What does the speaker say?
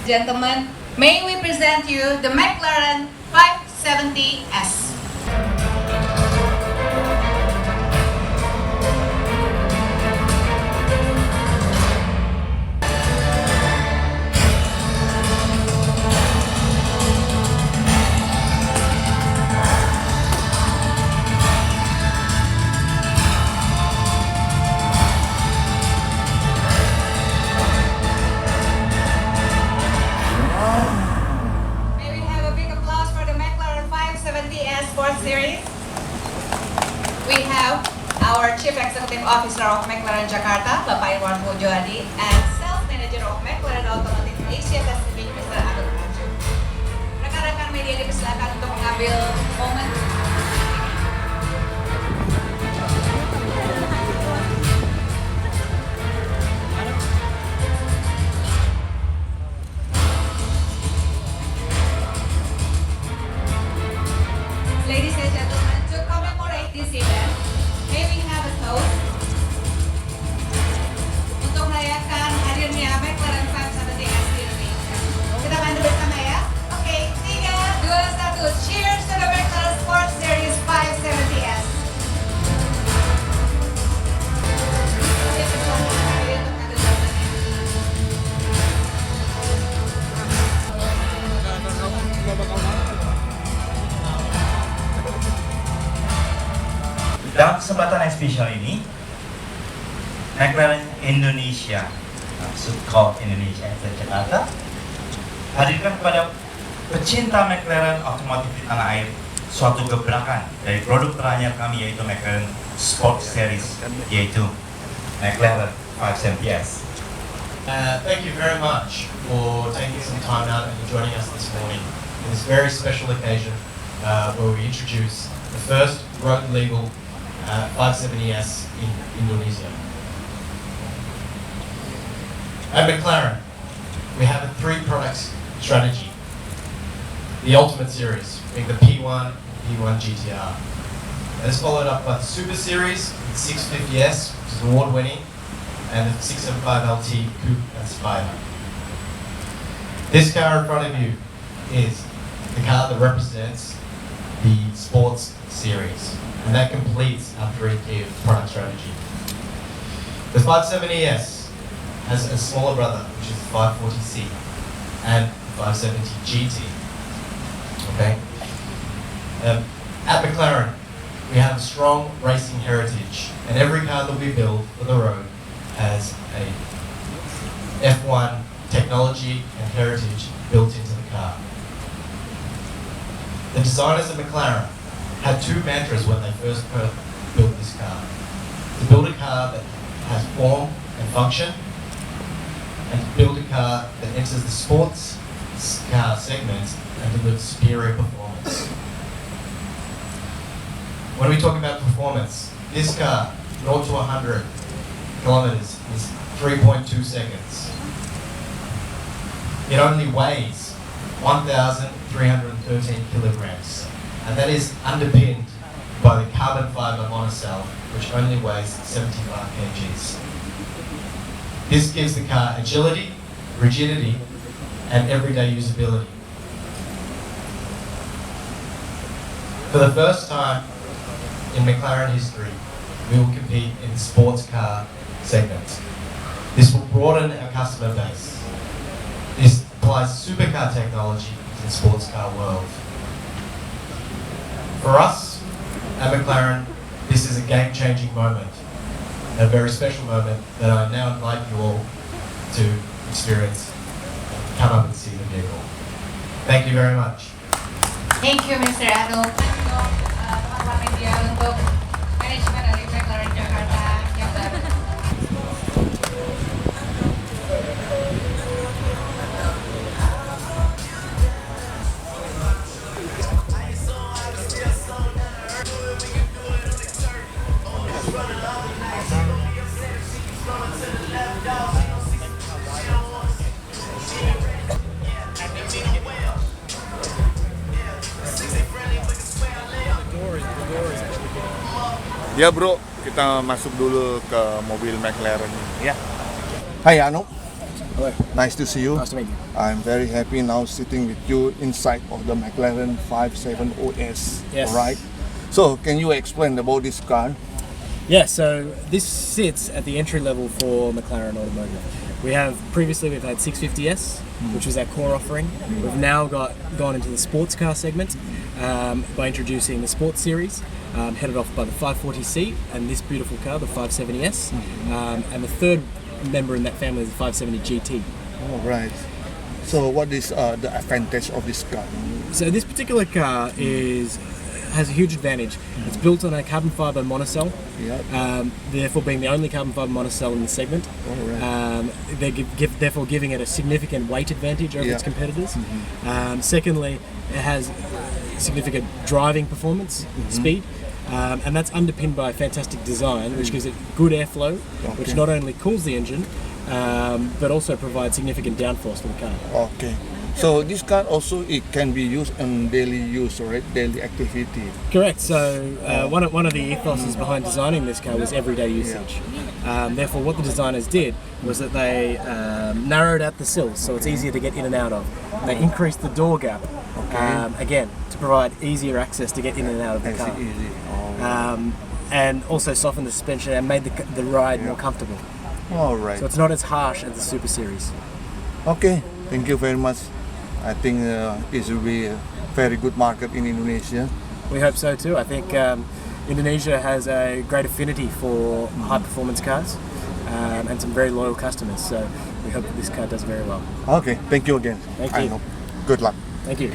gentlemen, may we present you the McLaren 570S. Sports Series. We have our Chief Executive Officer of McLaren Jakarta, Bapak Irwan Pujoadi, and Sales Manager of McLaren Automotive Asia Pacific, Mr. Adul Maju. Rekan-rekan media dipersilakan untuk mengambil momen. Ladies and gentlemen, to commemorate this event, may we have a toast untuk merayakan hadirnya McLaren 570S di Indonesia. Kita bantu bersama ya. Oke, 3, 2, 1. Cheers to the McLaren Sports Series 570S. Dalam kesempatan yang spesial ini, McLaren Indonesia, called Indonesia dan Jakarta, hadirkan kepada pecinta McLaren otomotif di tanah air suatu gebrakan dari produk teranyar kami, yaitu McLaren Sport Series, yaitu McLaren 570S. Thank you very much for taking some time out and joining us this morning in this very special occasion where we introduce the first road legal 570S in Indonesia. At McLaren, we have a 3-product strategy. The Ultimate Series, being the P1, P1 GTR. That is followed up by the Super Series, the 650S, which is award-winning, and the 675LT Coupe and Spider. This car in front of you is the car that represents the Sports Series, and that completes our 3-tier product strategy. The 570S has a smaller brother, which is the 540C and the 570 GT. Okay. At McLaren, we have a strong racing heritage, and every car that we build for the road has a F1 technology and heritage built into the car. The designers of McLaren had 2 mantras when they first built this car. To build a car that has form and function, and to build a car that enters the sports car segment and delivers superior performance. When we talk about performance, this car, 0 to 100 kilometers, is 3.2 seconds. It only weighs 1,313 kilograms. And that is underpinned by the carbon fiber monocell, which only weighs 75 kgs. This gives the car agility, rigidity, and everyday usability. For the first time in McLaren history, we will compete in the sports car segment. This will broaden our customer base. This applies supercar technology to the sports car world. For us, at McLaren, this is a game-changing moment, a very special moment that I now invite you all to experience, come up and see the vehicle. Thank you very much. Thank you, Mr. Adul. Teman-teman media untuk manajemen dari McLaren Jakarta yang baru. Ya bro, kita masuk dulu ke mobil McLaren ya. Hai Anu, Hello. Nice to see you. Nice to meet you. I'm very happy now sitting with you inside of the McLaren 570S. Yes. Right. So, can you explain about this car? Yeah, so this sits at the entry level for McLaren Automotive. We've had 650S, which was our core offering. We've now gone into the sports car segment by introducing the Sports Series, headed off by the 540C and this beautiful car, the 570S. And the third member in that family is the 570 GT. All right. So, what is the advantage of this car? So this particular car has a huge advantage. It's built on a carbon fibre monocell, therefore being the only carbon fibre monocell in the segment. Therefore giving it a significant weight advantage over its competitors. Secondly, it has significant driving performance, speed, and that's underpinned by a fantastic design which gives it good airflow, which not only cools the engine, but also provides significant downforce for the car. Okay. So this car also it can be used in daily use, right? Daily activity. Correct. So one of the ethoses behind designing this car was everyday usage. Therefore, what the designers did was that they narrowed out the sills so it's easier to get in and out of. They increased the door gap, again, to provide easier access to get in and out of the car. And also softened the suspension and made the ride more comfortable. All right. So it's not as harsh as the Super Series. Okay. Thank you very much. I think this will be a very good market in Indonesia. We hope so too. I think Indonesia has a great affinity for high performance cars and some very loyal customers. So we hope that this car does very well. Okay, thank you again. Thank you. Good luck. Thank you.